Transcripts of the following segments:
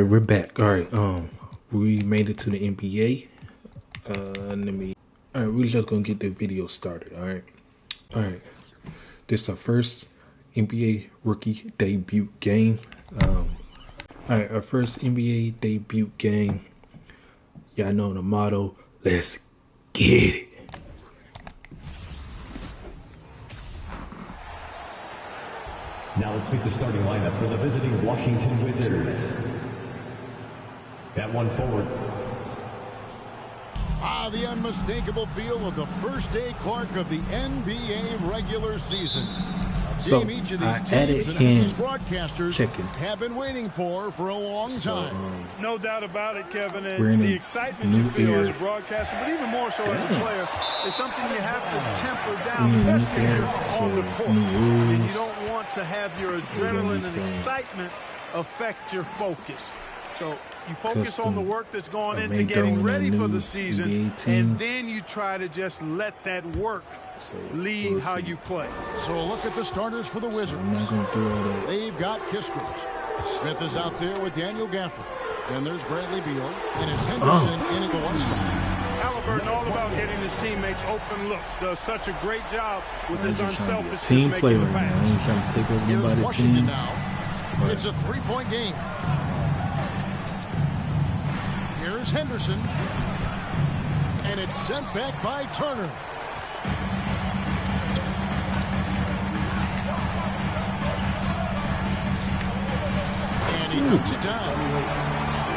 we're back. All right, we made it to the NBA. All right, we're just gonna get the video started. All right. This is our first NBA rookie debut game. All right, our first NBA debut game. Y'all know the motto. Let's get it. Now let's meet the starting lineup for the visiting Washington Wizards. At one forward. The unmistakable feel of the first day Clark of the NBA regular season. So each of I these added teams and in these broadcasters chicken. have been waiting for a long time. No doubt about it, Kevin. And the excitement you feel as a broadcaster, but even more so as a player, is something you have to temper down, especially if you're on the court. And you don't want to have your adrenaline and excitement affect your focus. So you focus on the work that's gone into getting ready for the season, and then you try to just let that work lead how you play. So look at the starters for the Wizards. They've got Kispert. Smith is out there with Daniel Gafford. Then there's Bradley Beal, and it's Henderson in at the one spot. Halliburton, all about getting his teammates open looks, does such a great job with his unselfishness team making play the right now. pass. He's trying to take over Here's nobody's Washington team. now. It's a three-point game. Here's Henderson. And it's sent back by Turner. And he takes it down.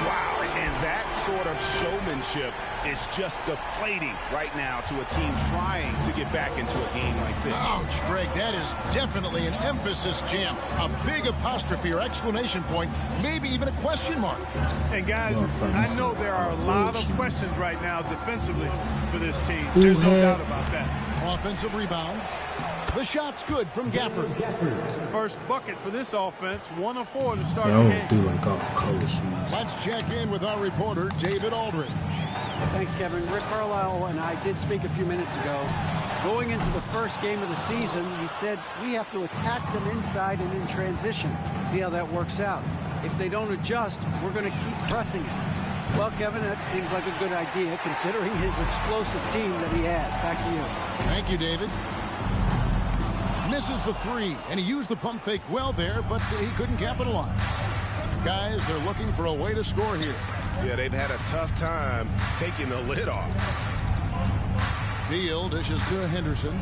Wow, and that sort of showmanship is just deflating right now to a team trying to get back into a game like this. Ouch, Greg, that is definitely an emphasis jam. A big apostrophe or exclamation point, maybe even a question mark. And guys, I know there are a lot of questions right now defensively for this team. There's no doubt about that. Offensive rebound. The shot's good from Gafford. First bucket for this offense, 1 of 4 to start I the don't game. do like all color shoes. Let's check in with our reporter, David Aldridge. Thanks, Kevin. Rick Carlisle and I did speak a few minutes ago. Going into the first game of the season, he said we have to attack them inside and in transition. See how that works out. If they don't adjust, we're going to keep pressing it. Well, Kevin, that seems like a good idea considering his explosive team that he has. Back to you. Thank you, David. Misses the three, and he used the pump fake well there, but he couldn't capitalize. Guys, they're looking for a way to score here. Yeah, they've had a tough time taking the lid off. Beal dishes to Henderson.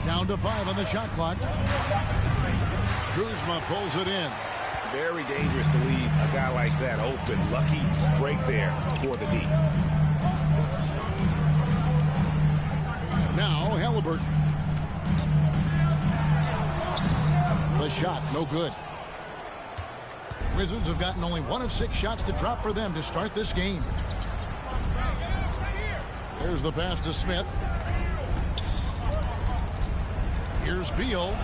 Down to 5 on the shot clock. Kuzma pulls it in. Very dangerous to leave a guy like that open. Lucky break there for the D. Now Halliburton. The shot, no good. Wizards have gotten only 1 of 6 shots to drop for them to start this game. Here's the pass to Smith. Here's Beal.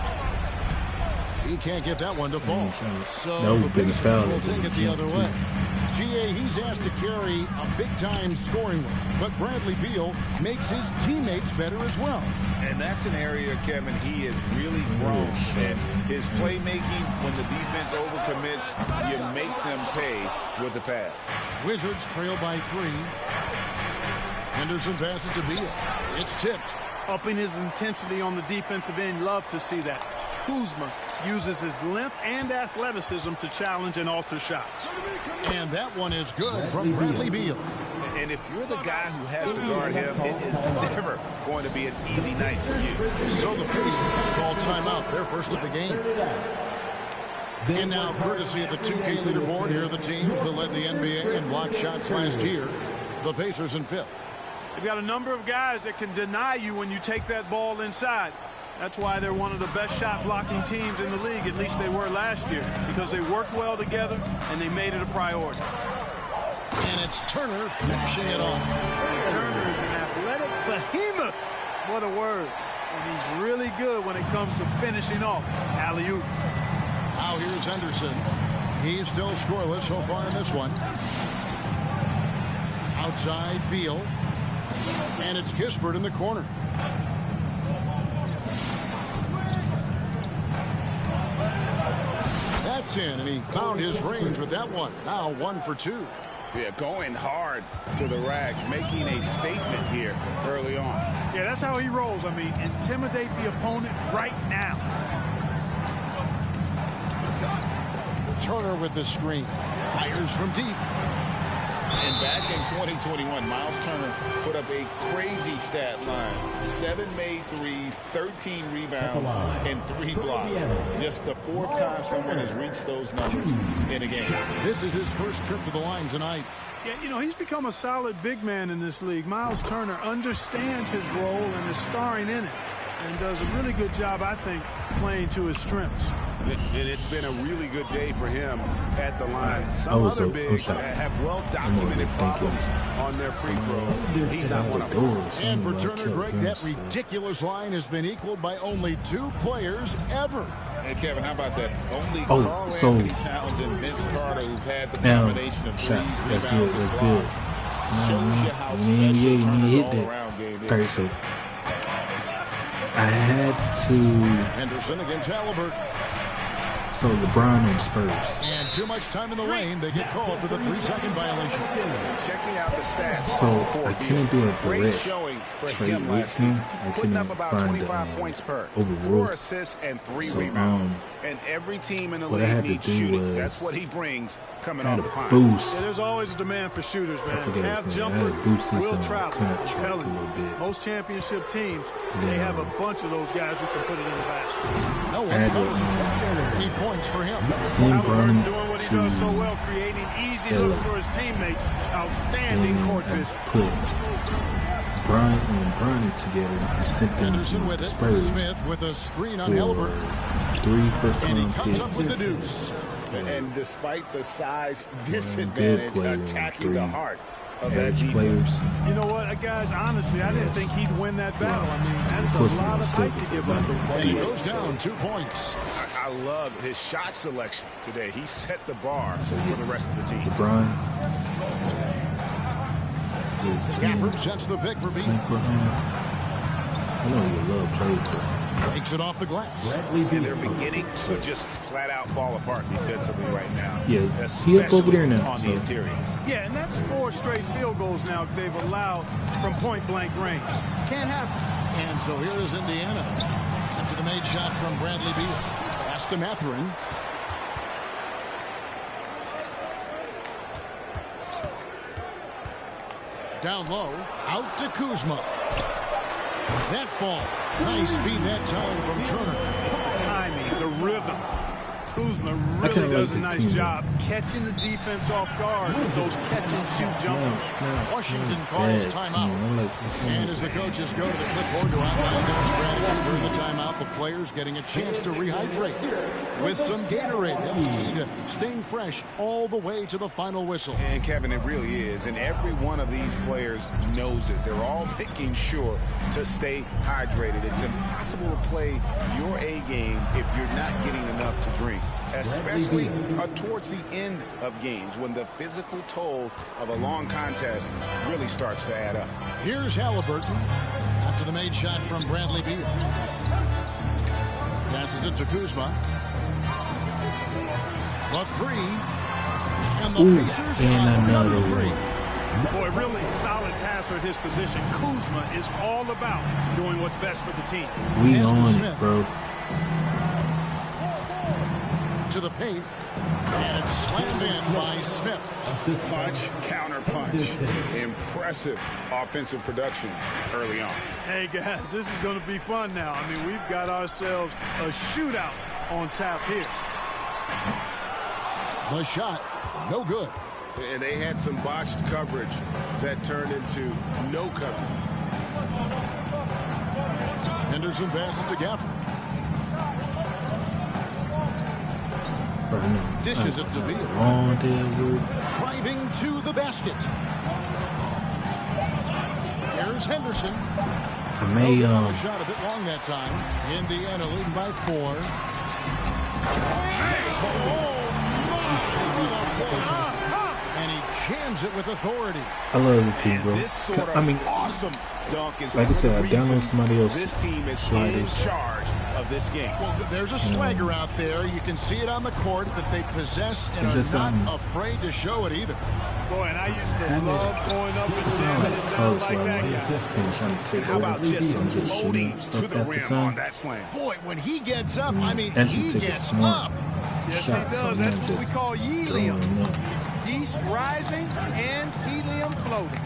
He can't get that one to fall. So the Pacers will take it the other way. GA, he's asked to carry a big-time scoring role, but Bradley Beal makes his teammates better as well. And that's an area, Kevin, he has really grown. And his playmaking, when the defense overcommits, you make them pay with the pass. Wizards trail by 3. Henderson passes to Beal. It's tipped. Upping his intensity on the defensive end. Love to see that. Kuzma uses his length and athleticism to challenge and alter shots. And that one is good from Bradley Beal. And if you're the guy who has to guard him, it is never going to be an easy night for you. So the Pacers call timeout, their first of the game. And now, courtesy of the 2K leaderboard, here are the teams that led the NBA in block shots last year. The Pacers in 5th. You've got a number of guys that can deny you when you take that ball inside. That's why they're one of the best shot blocking teams in the league, at least they were last year, because they worked well together and they made it a priority. And it's Turner finishing it off. Turner is an athletic behemoth. What a word. And he's really good when it comes to finishing off. Alley-oop. Now here's Henderson. He's still scoreless so far in this one. Outside Beal. And it's Kispert in the corner. That's in, and he found his range with that one. Now 1 for 2. Yeah, going hard to the rack, making a statement here early on. Yeah, that's how he rolls. I mean, intimidate the opponent right now. Turner with the screen. Fires from deep. And back in 2021, Miles Turner put up a crazy stat line. 7 made threes, 13 rebounds, and 3 blocks. Just the 4th time someone has reached those numbers in a game. This is his first trip to the line tonight. Yeah, you know, he's become a solid big man in this league. Miles Turner understands his role and is starring in it, and does a really good job, I think, playing to his strengths. It's been a really good day for him at the line. Some other bigs have well-documented problems on their free throws. He's not one of them. And for Turner, Greg, that ridiculous line has been equaled by only 2 players ever. Hey, Kevin, how about that? Only Carl Anthony Towns and Vince Carter who've had the combination of threes, rebounds, and blocks. Shows you how special Turner's all-around game is. Okay, so I had to. Henderson against Halliburton. So LeBron and Spurs. And too much time in the lane. They get called for the 3-second violation. Checking out the stats. So I couldn't do a direct showing for trade him with last him. season. I Putting couldn't up about find 25 points per. 4 overrule. assists and 3 So, rebounds. And every team in the what I league had to needs do shooting. was That's what he brings coming I had off the a pine. boost. Yeah, there's always a demand for shooters, man. Half I jumper had to boost this will travel. clutch I'm like telling a you, little bit. most championship teams, they have a bunch of those guys who can put it in the basket. No I one had covered. He points for him. to see him Halliburton running doing what he does so well, creating easy looks for his teammates. Outstanding court and vision. put Bryant and Bronny together and sent them Henderson to with the it. Spurs Smith with a screen on for Halliburton. 3 first And he round comes up picks. with the deuce. And despite the size Good disadvantage, player, attacking the 3 heart of that edge defense. players. You know what, guys, honestly, I didn't think he'd win that battle. I mean, that's Of course a lot of height to give up. And he goes down 2 points. I love his shot selection today. He set the bar So, for the rest of the team. LeBron is Gafford sets the pick for B. for him. I know you love play. Takes it off the glass. And they're beginning to just flat out fall apart defensively right now. Yeah, he up over there now. On So. the interior. Yeah, and that's 4 straight field goals now they've allowed from point-blank range. Can't happen. And so here is Indiana. After the made shot from Bradley Beal. Pass to Mathurin. Down low. Out to Kuzma. That ball. Nice speed that time from Turner. Timing, the rhythm. Kuzma really does a nice job catching the defense off guard with those catch-and-shoot jumpers. Washington calls timeout. And as the coaches go to the clipboard to outline their strategy during the timeout, the players getting a chance to rehydrate with some Gatorade. That's key to staying fresh all the way to the final whistle. And Kevin, it really is. And every one of these players knows it. They're all making sure to stay hydrated. It's impossible to play your A game if you're not getting enough to drink, especially towards the end of games when the physical toll of a long contest really starts to add up. Here's Halliburton after the made shot from Bradley Beal. Passes it to Kuzma. The 3. And the Pacers have another 3. Boy, really solid passer at his position. Kuzma is all about doing what's best for the team. We Pass to on Smith. it, bro. To the paint. And it's slammed in by Smith. Punch, counter punch. Impressive offensive production early on. Hey, guys, this is going to be fun now. I mean, we've got ourselves a shootout on tap here. The shot, no good. And they had some botched coverage that turned into no coverage. Henderson passes to Gafford. Dishes it to Beal. Long day at work. Driving to the basket. Here's Henderson. I may Shot a bit long that time. Indiana leading by 4. And he jams it with authority. I love the team, bro. This sort of awesome dunk is like I said, I download somebody else. This team is sliders. in charge of this game. Well, there's a swagger out there. You can see it on the court that they possess and are not afraid to show it either. Boy, and I used to love going up and jamming it down like that guy. And how about just some floating to the rim on that slam? Boy, when he gets up, I mean, Actually, he gets smart. up. Yes, he does. That's what we call helium. Yeast rising and helium floating.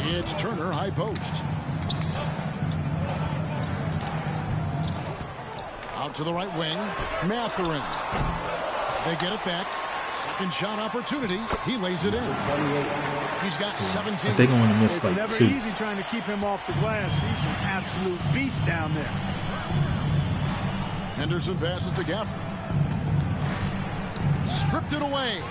It's Turner, high post. Out to the right wing. Mathurin. They get it back. Second shot opportunity. He lays it in. He's got 17. I think I want to miss It's like never 2. easy trying to keep him off the glass. He's an absolute beast down there. Henderson passes to Gafford. Stripped it away.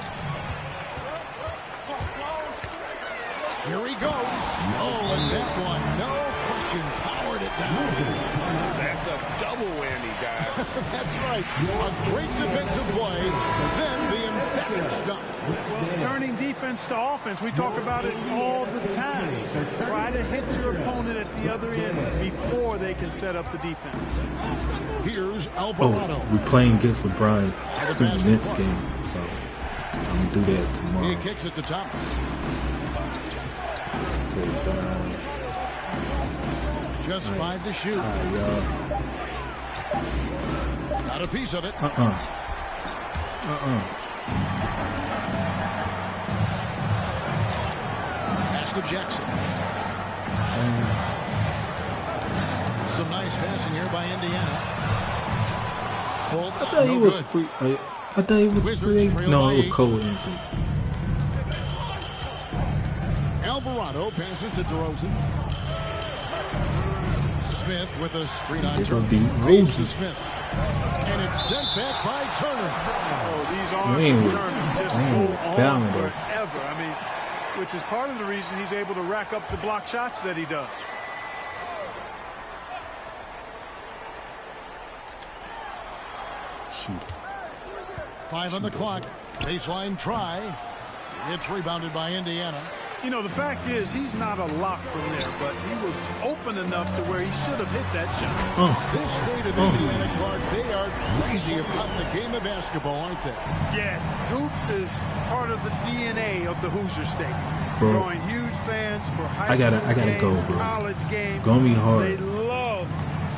Here he goes. Oh, and that one, no question, powered it down. That's a double whammy, guys. That's right. A great defensive play, then the emphatic stuff. Well, turning defense to offense, we talk about it all the time. Try to hit your opponent at the other end before they can set up the defense. Here's Alvarado. Oh, we're playing against LeBron in the next game, so I'm going to do that tomorrow. He kicks it to Thomas. Just 5 to shoot. Got a piece of it. Pass to Jackson. Some nice passing here by Indiana. Fultz, I thought he was free. I thought he was Wizards free. trail No, by it was 8. Cole Anthony. Alvarado passes to DeRozan. Smith with a screen on Turner. Feeds to Smith. And it's sent back by Turner. Oh, these arms of Turner just go on forever. I mean, which is part of the reason he's able to rack up the block shots that he does. Shoot. 5 on the clock. Baseline try. It's rebounded by Indiana. You know, the fact is, he's not a lock from there, but he was open enough to where he should have hit that shot. This state of Indiana, Clark, they are crazy about the game of basketball, aren't they? Yeah, hoops is part of the DNA of the Hoosier State. Bro, drawing huge fans for high school games, go, bro. college games. Gonna be hard. They love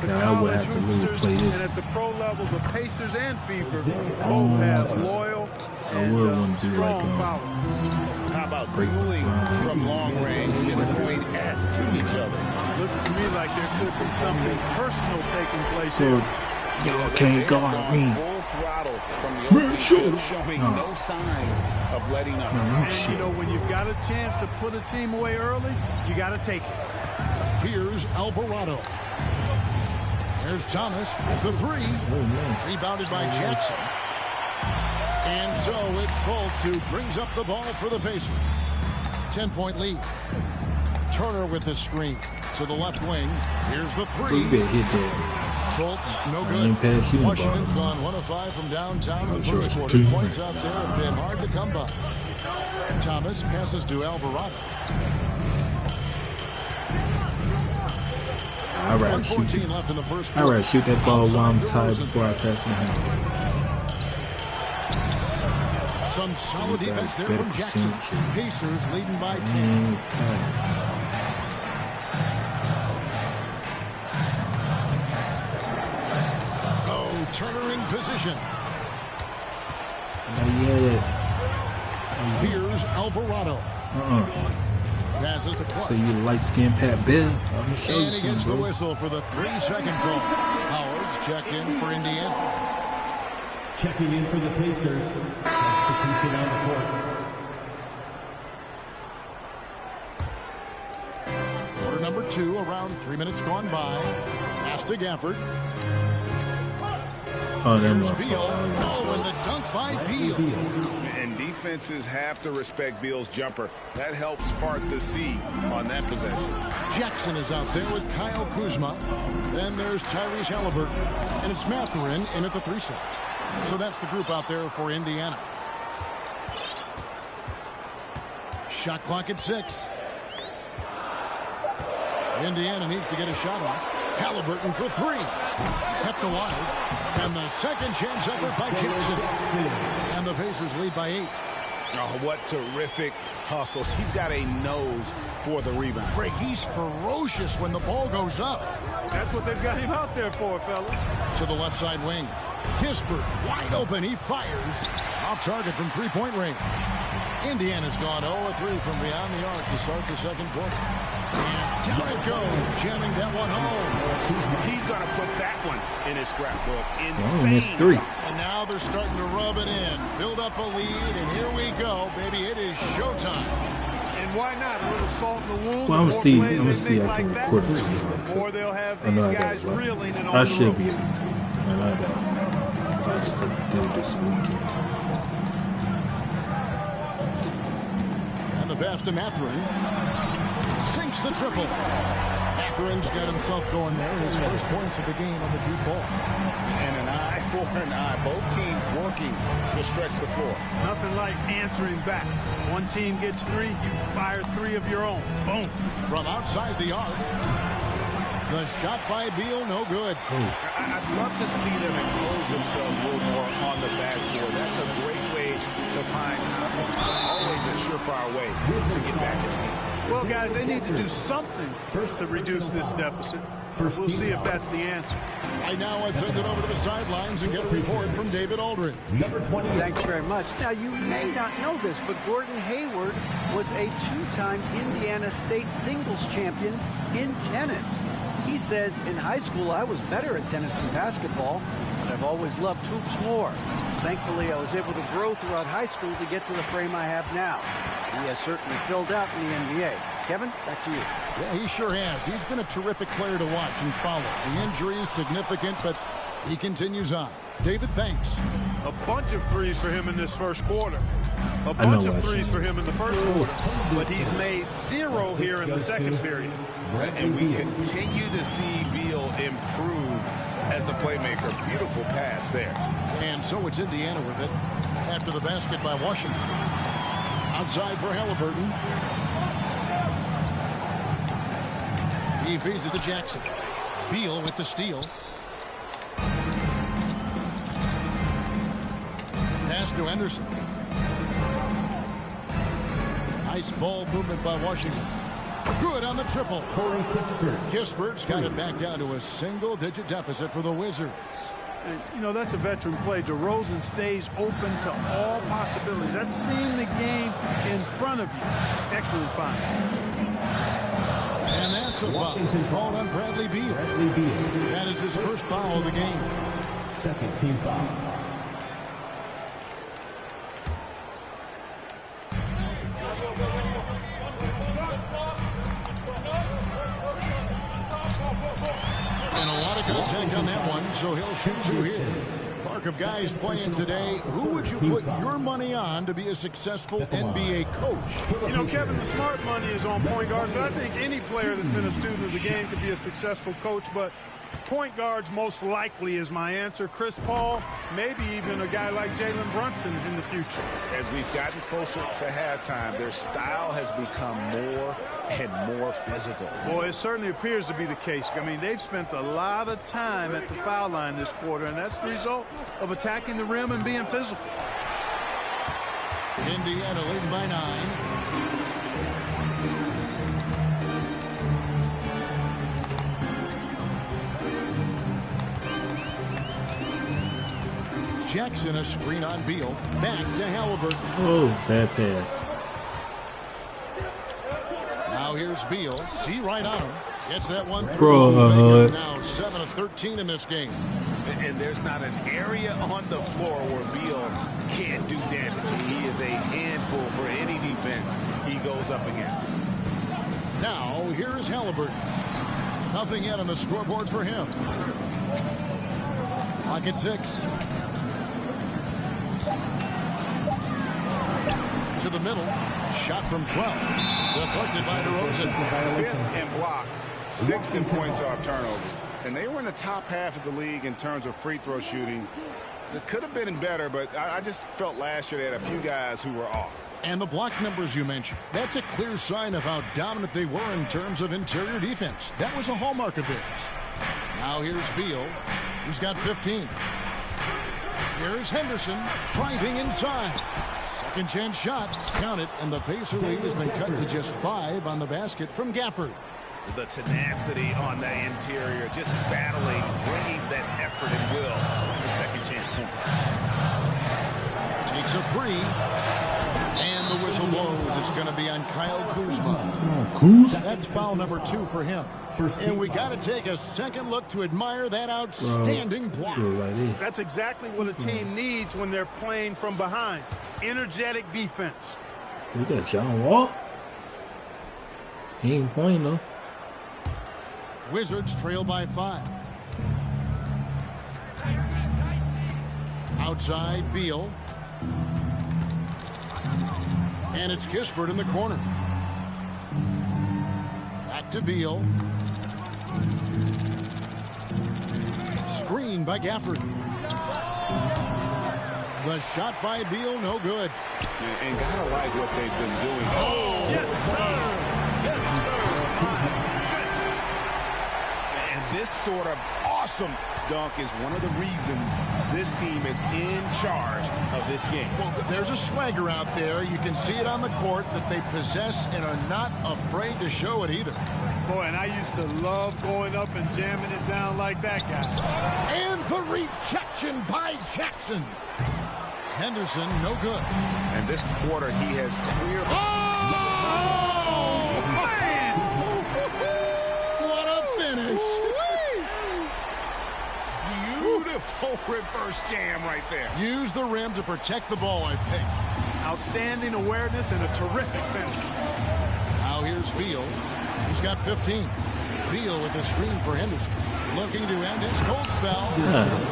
the now college hoopsters, and at the pro level, the Pacers and Fever both have loyal and strong followers. How about dueling from long range, just going at each other? Looks to me like there could be something personal taking place here. Y'all can't guard me. Full throttle from the opening, showing no signs of letting up. And you know, when you've got a chance to put a team away early, you got to take it. Here's Alvarado. There's Thomas with the 3. Rebounded by Jackson. And so it's Fultz who brings up the ball for the Pacers. 10-point lead. Turner with the screen to the left wing. Here's the 3. Fultz, no good. Washington's gone 1 of 5 from downtown in the first quarter. Points out there have been hard to come by. Thomas passes to Alvarado. I'd rather shoot that ball while I'm tired before I pass it home. Some solid defense there from Jackson. Pacers leading by 10. Oh, Turner in position. Here's Alvarado. Passes to Clark. So you light-skinned Pat Bill? And he gets the whistle for the 3-second call. Howard's checked in for Indiana. Checking in for the Pacers. Substitution on the court. Quarter number 2, around 3 minutes gone by. Pass to Gafford. Here's Beal. Oh, and the dunk by Beal. And defenses have to respect Beal's jumper. That helps part the sea on that possession. Jackson is out there with Kyle Kuzma. Then there's Tyrese Halliburton. And it's Mathurin in at the 3 slot. So that's the group out there for Indiana. Shot clock at 6. Indiana needs to get a shot off. Halliburton for three. Kept alive. And the second chance effort by Jackson. And the Pacers lead by 8. Oh, what terrific hustle. He's got a nose for the rebound. Craig, he's ferocious when the ball goes up. That's what they've got him out there for, fella. To the left side wing. Kispert wide open. He fires. Off target from three-point range. Indiana's gone 0-3 from beyond the arc to start the second quarter. And down it goes, jamming that one home. He's going to put that one in his scrapbook. Insane. Missed 3. And now they're starting to rub it in. Build up a lead, and here we go, baby. It is showtime. And why not? A little salt in the wound. Well, I'm gonna see I can record this. The more they'll have these guys reeling and on I the should be ropes. able to. And I don't. I just did this weekend. And the pass to Mathurin. Sinks the triple. Mathurin's got himself going there. His first points of the game on the deep ball. And an eye for an eye. Both teams working to stretch the floor. Nothing like answering back. One team gets 3, you fire 3 of your own. Boom. From outside the arc. The shot by Beal, no good. I'd love to see them impose themselves a little more on the backboard. That's a great way to find confidence. Always a surefire way to get back in the game. Well, guys, they need to do something to reduce this deficit. We'll see if that's the answer. Right now, I've sent it over to the sidelines and get a report from David Aldridge. Number 20. Thanks very much. Now, you may not know this, but Gordon Hayward was a 2-time Indiana State singles champion in tennis. He says, in high school, I was better at tennis than basketball, but I've always loved hoops more. Thankfully, I was able to grow throughout high school to get to the frame I have now. He has certainly filled out in the NBA. Kevin, back to you. Yeah, he sure has. He's been a terrific player to watch and follow. The injury is significant, but he continues on. David, thanks. A bunch of threes for him in this first quarter. A bunch of threes for him in the first quarter. But he's made 0 here in the second period. And we continue to see Beal improve as a playmaker. Beautiful pass there. And so it's Indiana with it after the basket by Washington. Outside for Halliburton. He feeds it to Jackson. Beal with the steal. Pass to Anderson. Nice ball movement by Washington. Good on the triple. Corey Kispert. Kispert's got it back down to a single-digit deficit for the Wizards. And, you know, that's a veteran play. DeRozan stays open to all possibilities. That's seeing the game in front of you. Excellent find. And that's a foul called on Bradley Beal. That is his first foul of the game. Second team foul. And a lot of contact on that one, so he'll shoot 2 here. Clark, of guys playing today, who would you put your money on to be a successful NBA coach? You know, Kevin, the smart money is on point guards, but I think any player that's been a student of the game could be a successful coach, but point guards most likely is my answer. Chris Paul, maybe even a guy like Jalen Brunson in the future. As we've gotten closer to halftime, their style has become more and more physical. Boy, it certainly appears to be the case. I mean, they've spent a lot of time at the foul line this quarter, and that's the result of attacking the rim and being physical. Indiana leading by 9. Jackson, a screen on Beal. Back to Halliburton. Oh, bad pass. Now here's Beal. D right on him. Gets that one through. Now 7 of 13 in this game. And there's not an area on the floor where Beal can't do damage. He is a handful for any defense he goes up against. Now here's Halliburton. Nothing yet on the scoreboard for him. Clock at 6. To the middle. Shot from 12. Deflected by DeRozan. 5th in blocks. 6th in points off turnovers. And they were in the top half of the league in terms of free throw shooting. It could have been better, but I just felt last year they had a few guys who were off. And the block numbers you mentioned, that's a clear sign of how dominant they were in terms of interior defense. That was a hallmark of theirs. Now here's Beal. He's got 15. Here's Henderson driving inside. Second chance shot. Count it, and the Pacer lead has been cut to just 5 on the basket from Gafford. The tenacity on the interior, just battling, bringing that effort and will for second chance points. Takes a 3. And the whistle blows. It's going to be on Kyle Kuzma. Kuz? That's foul number 2 for him. And we got to take a second look to admire that outstanding block. That's exactly what a team needs when they're playing from behind. Energetic defense. We got John Wall. He ain't playing though. Wizards trail by 5. Outside, Beal. And it's Kispert in the corner. Back to Beal. Screen by Gafford. The shot by Beal, no good. And gotta like what they've been doing. Oh, yes, sir. Yes, sir. And this sort of awesome dunk is one of the reasons this team is in charge of this game. Well, there's a swagger out there. You can see it on the court that they possess and are not afraid to show it either. Boy, and I used to love going up and jamming it down like that guy. And the rejection by Jackson. Henderson, no good. And this quarter, he has clear. Oh, man! What a finish. Beautiful reverse jam right there. Use the rim to protect the ball, I think. Outstanding awareness and a terrific finish. Now here's Beal. He's got 15. Beal with a screen for Henderson. Looking to end his cold spell.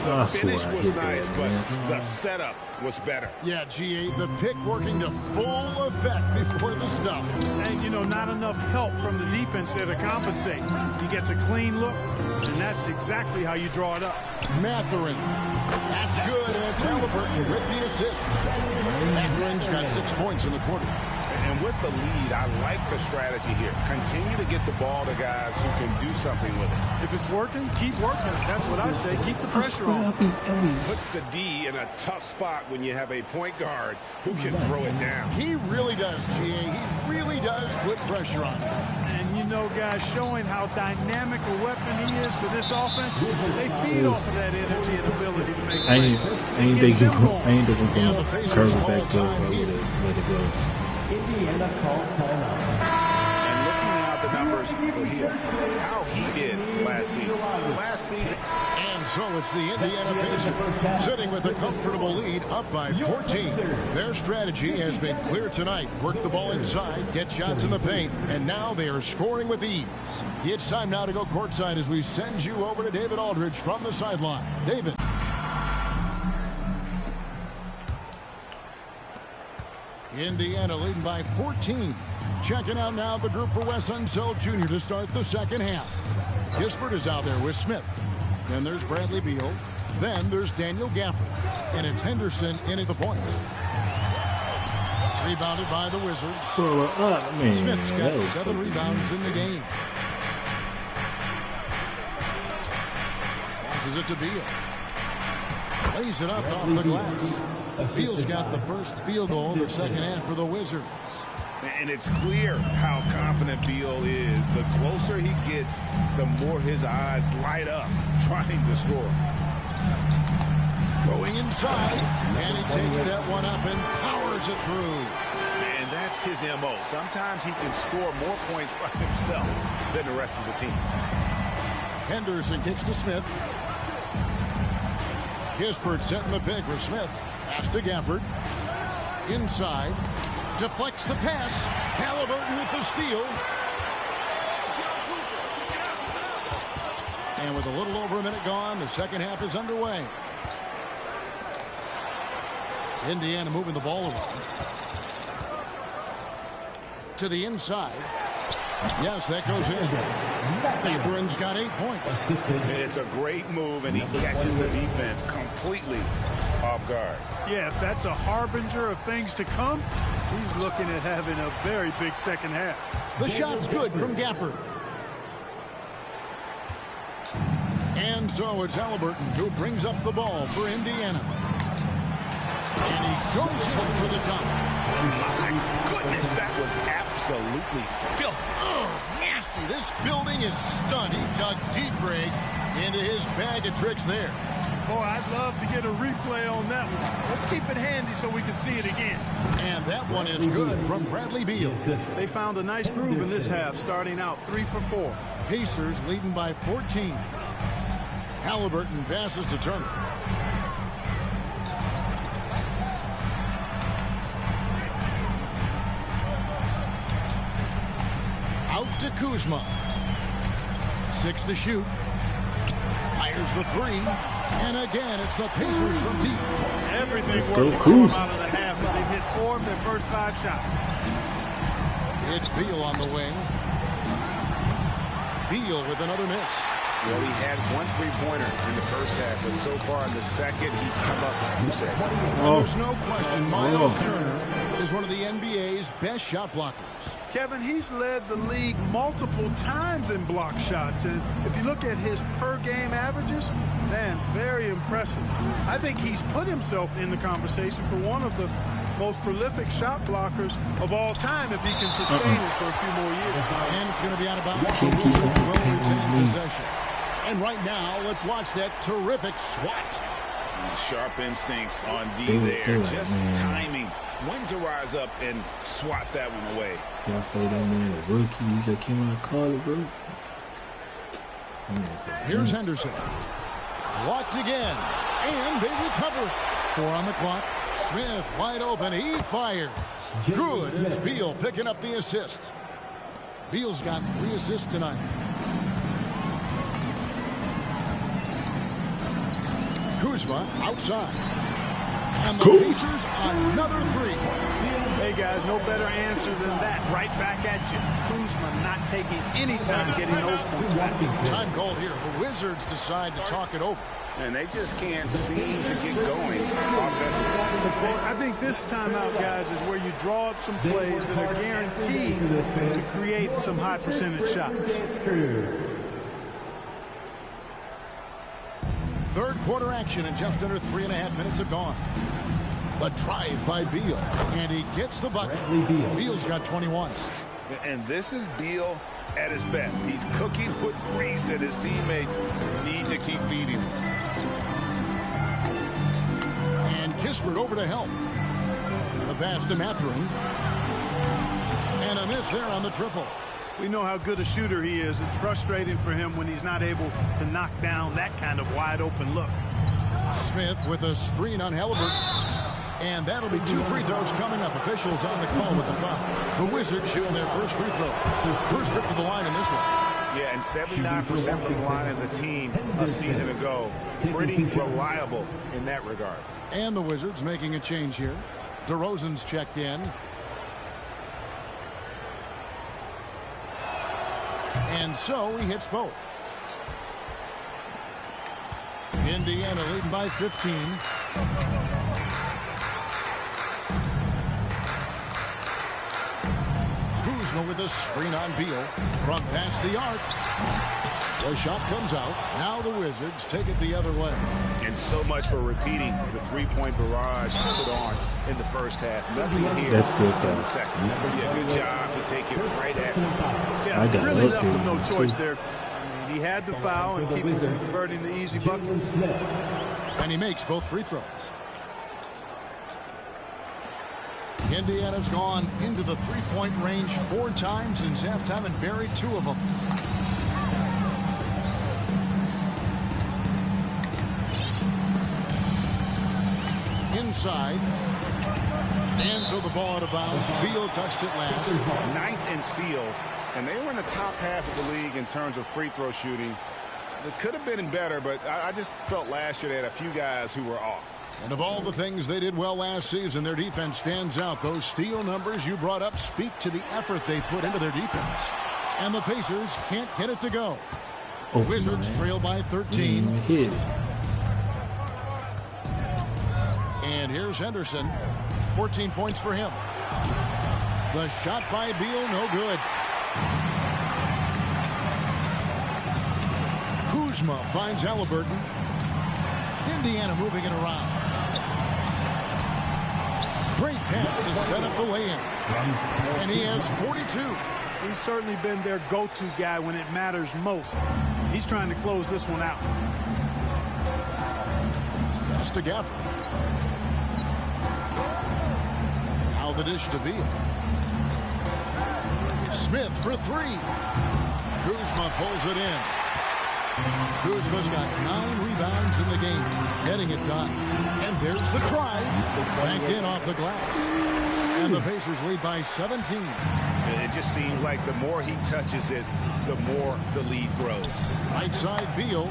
The finish was nice, but the setup was better. Yeah, GA, the pick working to full effect before the stuff. And, you know, not enough help from the defense there to compensate. He gets a clean look, and that's exactly how you draw it up. Mathurin. That's good, and it's Halliburton with the assist. Mathurin's got 6 points in the quarter. And with the lead, I like the strategy here. Continue to get the ball to guys who can do something with it. If it's working, keep working. That's what I say. Keep the pressure on. Puts the D in a tough spot when you have a point guard who can throw it down. He really does, GA. He really does put pressure on him. And, you know, guys, showing how dynamic a weapon he is for this offense, they feed off of that energy and ability to make plays. I ain't thinking gonna curve it back up. Let it go. Indiana calls timeout. And looking at the numbers for him, how he did last season. And so it's the Indiana Pacers sitting with a comfortable lead up by 14. Their strategy has been clear tonight. Work the ball inside, get shots in the paint, and now they are scoring with ease. It's time now to go courtside as we send you over to David Aldridge from the sideline. David. Indiana leading by 14. Checking out now the group for Wes Unseld Jr. to start the second half. Kispert is out there with Smith. Then there's Bradley Beal. Then there's Daniel Gafford. And it's Henderson in at the point. Rebounded by the Wizards. Smith's got 7 rebounds in the game. Passes it to Beal. Lays it up off the glass. Beal's got the first field goal of the second half for the Wizards. And it's clear how confident Beal is. The closer he gets, the more his eyes light up trying to score. Going inside, and he takes that one up and powers it through. And that's his MO. Sometimes he can score more points by himself than the rest of the team. Henderson kicks to Smith. Kispert setting the pick for Smith. Pass to Gafford. Inside. Deflects the pass. Halliburton with the steal. And with a little over a minute gone, the second half is underway. Indiana moving the ball around. To the inside. Yes, that goes in. Mathurin's got 8 points. It's a great move, and he catches the defense completely off guard. Yeah, if that's a harbinger of things to come, He's looking at having a very big second half. The shot's good from Gafford. And so it's Halliburton who brings up the ball for Indiana. And he goes in for the dunk. My goodness, that was absolutely filthy. Oh, nasty. This building is stunned. He dug deep, Greg, into his bag of tricks there. Boy, I'd love to get a replay on that one. Let's keep it handy so we can see it again. And that one is good from Bradley Beal. They found a nice groove in this half, starting out 3 for 4. Pacers leading by 14. Halliburton passes to Turner. Out to Kuzma. 6 to shoot. Fires the 3. And again, it's the Pacers from deep. Everything's working for them out of the half as they hit 4 of their first 5 shots. It's Beal on the wing. Beal with another miss. Well, he had 1 3-pointer in the first half, but so far in the second, he's come up with goose eggs. There's no question Miles Turner is one of the NBA's best shot blockers. Kevin, he's led the league multiple times in block shots. And if you look at his per-game averages, man, very impressive. I think he's put himself in the conversation for one of the most prolific shot blockers of all time if he can sustain it for a few more years. And it's going to be out of bounds. The Wizards will retain possession. And right now, let's watch that terrific swat. Sharp instincts on D there. Just timing. When to rise up and swat that one away. Y'all say that man a rookie. He just came out of college, bro. Here's Henderson. Blocked again. And they recover. 4 on the clock. Smith wide open. He fires. Good. It's Beal picking up the assist. Beal's got 3 assists tonight. Kuzma outside. And the Pacers another 3. Hey, guys, no better answer than that. Right back at you. Kuzma not taking any time getting those points back. Time called here. The Wizards decide to talk it over. And they just can't seem to get going offensively. I think this timeout, guys, is where you draw up some plays that are guaranteed to create some high percentage shots. Third quarter action and just under 3.5 minutes have gone. The drive by Beal. And he gets the bucket. Beal's got 21. And this is Beal at his best. He's cooking with grease that his teammates need to keep feeding him. And Kispert over to help. The pass to Mathurin. And a miss there on the triple. We know how good a shooter he is. It's frustrating for him when he's not able to knock down that kind of wide open look. Smith with a screen on Halliburton. And that'll be 2 free throws coming up. Officials on the call with the foul. The Wizards shooting their first free throw. First trip to the line in this one. Yeah, and 79% from the line as a team a season ago. Pretty reliable in that regard. And the Wizards making a change here. DeRozan's checked in. And so he hits both. Indiana leading by 15. Kuzma with a screen on Beal from past the arc. The shot comes out. Now the Wizards take it the other way. And so much for repeating the three-point barrage put on in the first half. Nothing here That's good, in the second. Yeah, good job to take it right at him. Yeah, I got really left lucky him no too. choice there. I mean, he had the foul and keep him from converting the easy bucket. And he makes both free throws. Indiana's gone into the three-point range 4 times since halftime and buried 2 of them. Inside. And so the ball out of bounds. Beal touched it last. 9th in steals. And they were in the top half of the league in terms of free throw shooting. It could have been better, but I just felt last year they had a few guys who were off. And of all the things they did well last season, their defense stands out. Those steal numbers you brought up speak to the effort they put into their defense. And the Pacers can't get it to go. Wizards trail by 13. And here's Henderson. 14 points for him. The shot by Beal, no good. Kuzma finds Halliburton. Indiana moving it around. Great pass to set up the lay-in. And he has 42. He's certainly been their go-to guy when it matters most. He's trying to close this one out. Pass to Gafford. Now the dish to Beal. Smith for three. Kuzma pulls it in. Kuzma's got 9 rebounds in the game, getting it done. And there's the drive. Back in off the glass. And the Pacers lead by 17. It just seems like the more he touches it, the more the lead grows. Right side, Beal.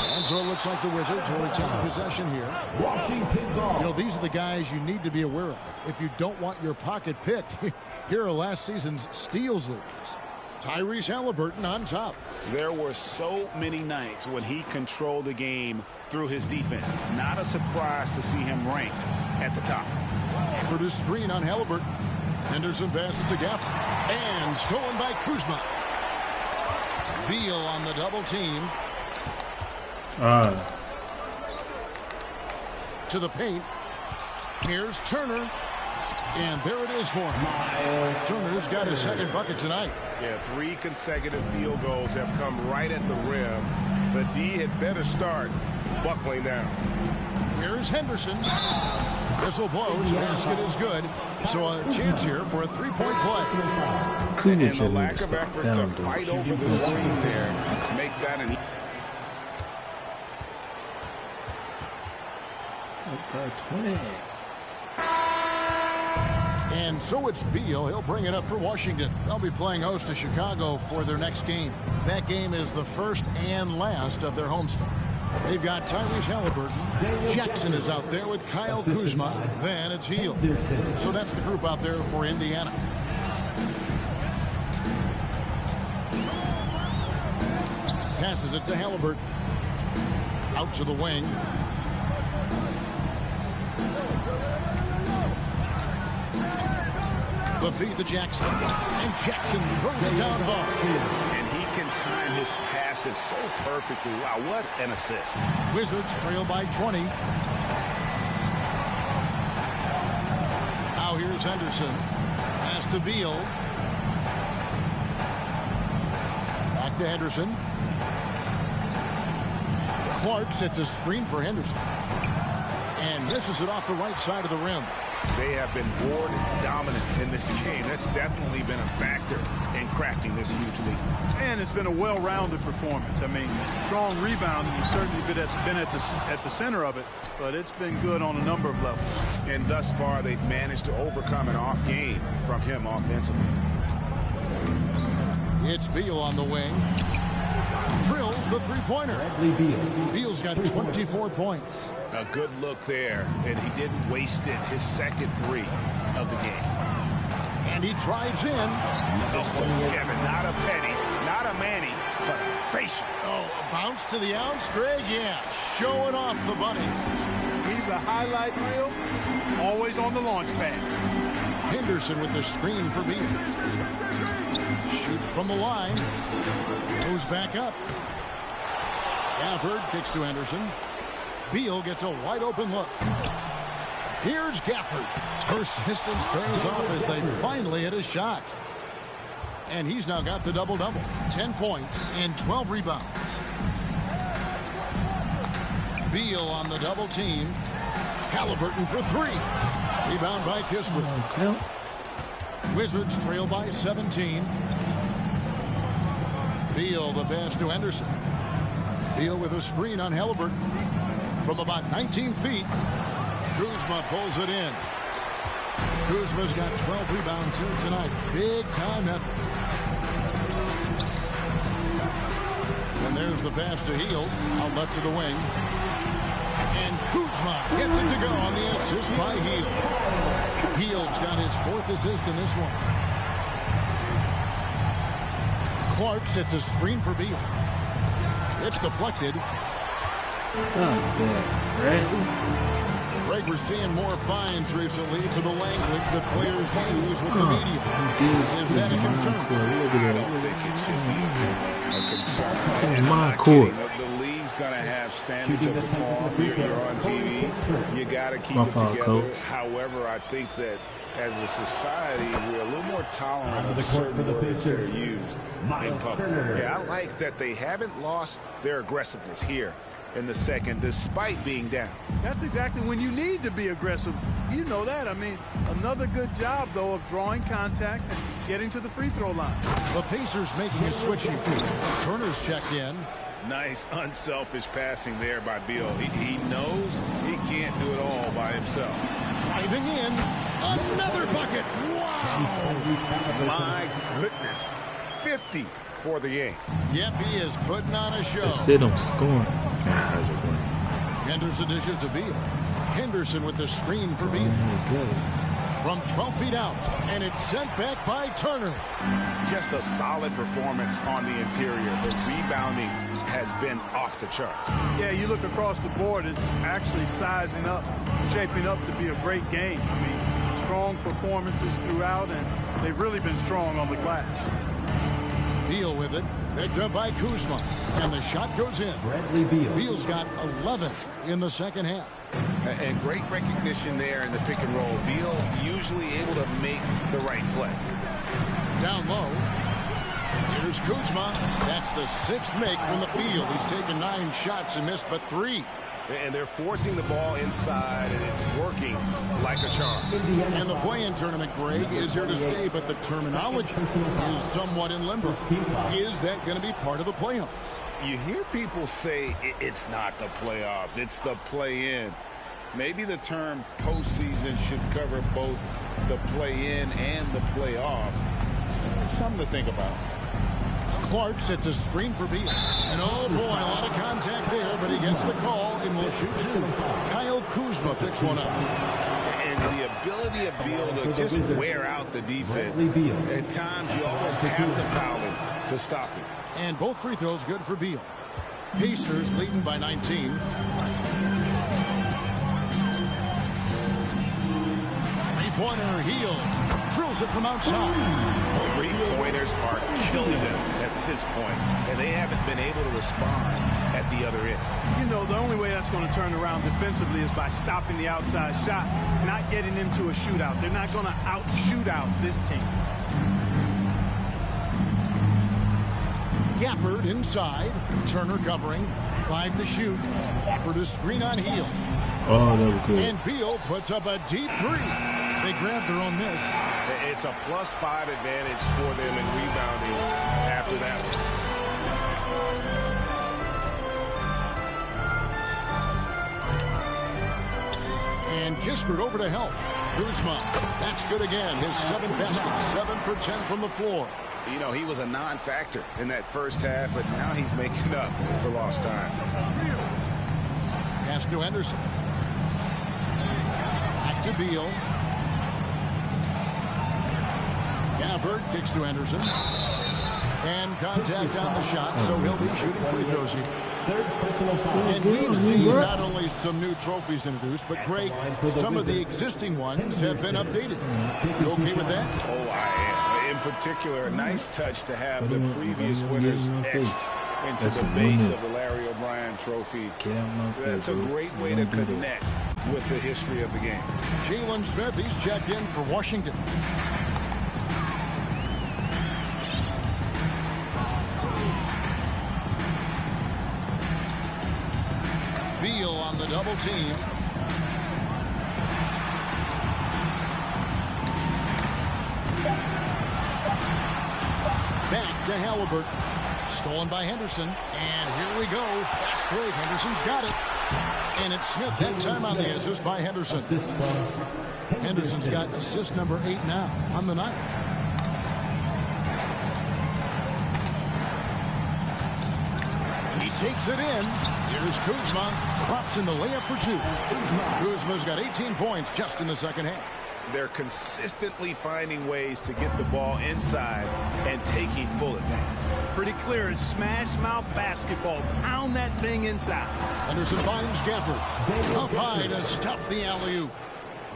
And so it looks like the Wizards will retain possession here. Washington ball. You know, these are the guys you need to be aware of. If you don't want your pocket picked, here are last season's steals leaders. Tyrese Halliburton on top. There were so many nights when he controlled the game through his defense. Not a surprise to see him ranked at the top. For the screen on Halliburton. Henderson passes to Gafford. And stolen by Kuzma. Beal on the double team. To the paint. Here's Turner. And there it is for him. Turner's got his second bucket tonight. Yeah, 3 consecutive field goals have come right at the rim. The D had better start buckling down. Here's Henderson. Whistle blows. Basket is good. So a chance here for a three-point play. And the lack of effort to fight over the screen there makes that an... And so it's Beal. He'll bring it up for Washington. They'll be playing host to Chicago for their next game. That game is the first and last of their homestand. They've got Tyrese Halliburton. Jackson is out there with Kyle Kuzma. Then it's Hield. So that's the group out there for Indiana. Passes it to Halliburton. Out to the wing. The feed to Jackson. And Jackson throws it down hard. And he can time his passes so perfectly. Wow, what an assist. Wizards trail by 20. Now here's Henderson. Pass to Beal. Back to Henderson. Clark sets a screen for Henderson. And misses it off the right side of the rim. They have been board dominant in this game. That's definitely been a factor in crafting this huge lead. And it's been a well-rounded performance. I mean, strong rebounding. You've certainly been at the center of it, but it's been good on a number of levels. And thus far, they've managed to overcome an off game from him offensively. It's Beal on the wing. Drills the three-pointer. Beal's got 24 points. A good look there, and he didn't waste it. His second 3 of the game. And he drives in. Oh, Kevin, not a penny, not a Manny, but a facial. Oh, a bounce to the ounce, Greg? Yeah, showing off the bunnies. He's a highlight reel, always on the launch pad. Henderson with the screen for Beal. Shoots from the line. Goes back up. Gafford kicks to Henderson. Beal gets a wide open look. Here's Gafford. Persistence pays off as they finally hit a shot. And he's now got the double-double. 10 points and 12 rebounds. Beal on the double team. Halliburton for 3. Rebound by Kispert. Wizards trail by 17. Beal the pass to Henderson. Beal with a screen on Halliburton. From about 19 feet, Kuzma pulls it in. Kuzma's got 12 rebounds here tonight. Big time effort. And there's the pass to Hield, out left to the wing. And Kuzma gets it to go on the assist by Hield. Hield's got his 4th assist in this one. Clark sets a screen for Beal. It's deflected. Oh, yeah. Greg, we're seeing more fines recently for the language that players use with the media. Is that a concern? I don't think it should be a concern. It's my court. The league's going to have standards of the call. You're on TV. You got to keep it together. Coach. However, I think that as a society, we're a little more tolerant of certain words that are used in public. Yeah, I like that they haven't lost their aggressiveness here in the second, despite being down. That's exactly when you need to be aggressive. You know that. I mean, another good job, though, of drawing contact and getting to the free throw line. The Pacers making a switch. Turner's checked in. Nice, unselfish passing there by Beal. He knows he can't do it all by himself. Driving in. Another bucket. Wow. My goodness. 50 for the game. Yep, he is putting on a show. Sit on scoring. Henderson dishes to Beal. Henderson with the screen for Beal. From 12 feet out, and it's sent back by Turner. Just a solid performance on the interior. The rebounding has been off the charts. Yeah, you look across the board, it's actually sizing up, shaping up to be a great game. I mean, strong performances throughout, and they've really been strong on the glass. Beal with it, picked up by Kuzma, and the shot goes in. Bradley Beal. Beal's got 11 in the second half. And great recognition there in the pick and roll. Beal usually able to make the right play. Down low. Here's Kuzma. That's the sixth make from the field. He's taken 9 shots and missed but 3. And they're forcing the ball inside, and it's working like a charm. And the play-in tournament, Greg, is here to stay, but the terminology is somewhat in limbo. Is that going to be part of the playoffs? You hear people say it's not the playoffs, it's the play-in. Maybe the term postseason should cover both the play-in and the playoff. Something to think about. Clark sets a screen for Beal. And oh boy, a lot of contact there, but he gets the call and will shoot 2. Kyle Kuzma picks one up. And the ability of Beal to just wear out the defense. At times you almost have to foul him to stop him. And both free throws good for Beal. Pacers leading by 19. Three-pointer, Hield drills it from outside. Three-pointers are killing them at this point, and they haven't been able to respond at the other end. You know, the only way that's going to turn around defensively is by stopping the outside shot, not getting into a shootout. They're not going to out-shoot out this team. Gafford inside. Turner covering. 5 to shoot. Gafford a screen on Hield. Oh, that was good. And Beal puts up a deep 3. They grab their own miss. It's a +5 advantage for them in rebounding after that one. And Kispert over to help. Kuzma. That's good again. His 7th basket. 7 for 10 from the floor. You know, he was a non-factor in that first half, but now he's making up for lost time. Pass to Henderson. Back to Beal. Gafford kicks to Henderson. And contact on the shot, so he'll be shooting free throws here. And we've seen not only some new trophies introduced, but Greg, some of the existing ones have been updated. You okay with that? Oh, I am. In particular, a nice touch to have the previous winners etched into the base of the Larry O'Brien trophy. That's a great way to connect with the history of the game. Jalen Smith, he's checked in for Washington. Beal on the double team. Back to Halliburton. Stolen by Henderson. And here we go. Fast break. Henderson's got it. And it's Smith that time on the assist by Henderson. Henderson's got assist number 8 now on the night. He takes it in. Here's Kuzma. Drops in the layup for 2. Kuzma's got 18 points just in the second half. They're consistently finding ways to get the ball inside and taking full advantage. Pretty clear. It's smash mouth basketball. Pound that thing inside. Anderson finds Gafford. Up high to stuff the alley-oop.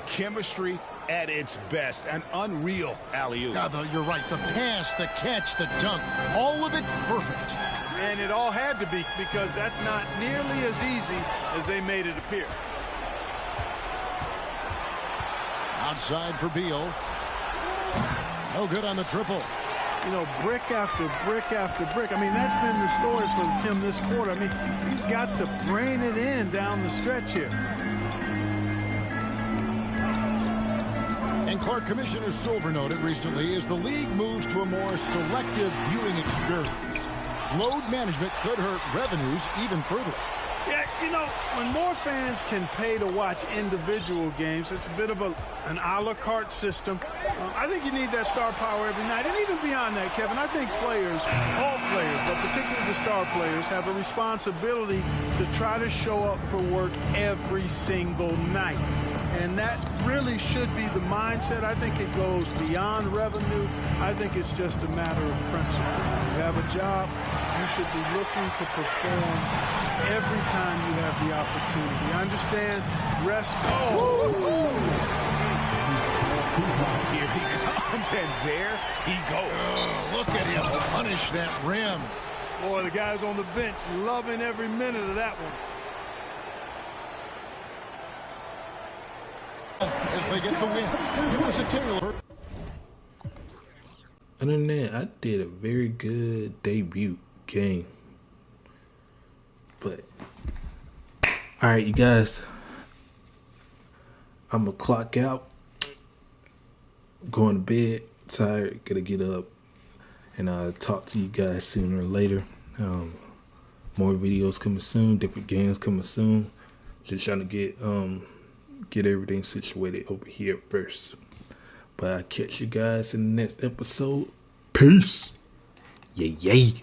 Chemistry at its best. An unreal alley-oop. Yeah, you're right. The pass, the catch, the dunk, all of it perfect. And it all had to be, because that's not nearly as easy as they made it appear. Outside for Beal. No good on the triple. You know, brick after brick after brick. I mean, that's been the story for him this quarter. I mean, he's got to brain it in down the stretch here. And Clark, Commissioner Silver noted recently, as the league moves to a more selective viewing experience, load management could hurt revenues even further. Yeah, you know, when more fans can pay to watch individual games, it's a bit of an a la carte system. I think you need that star power every night. And even beyond that, Kevin, I think players, all players, but particularly the star players, have a responsibility to try to show up for work every single night. And that really should be the mindset. I think it goes beyond revenue. I think it's just a matter of principle. You have a job, you should be looking to perform every time you have the opportunity. I understand rest. Here he comes, and there he goes. Look at him punish that rim. Boy, the guys on the bench loving every minute of that one. As they get the win. It was a Taylor. Other than that, I did a very good debut game. But, alright, you guys. I'm going to clock out. Going to bed. Tired. Gotta get up. And I'll talk to you guys sooner or later. More videos coming soon. Different games coming soon. Just trying to get everything situated over here first. But I'll catch you guys in the next episode. Peace. Yay.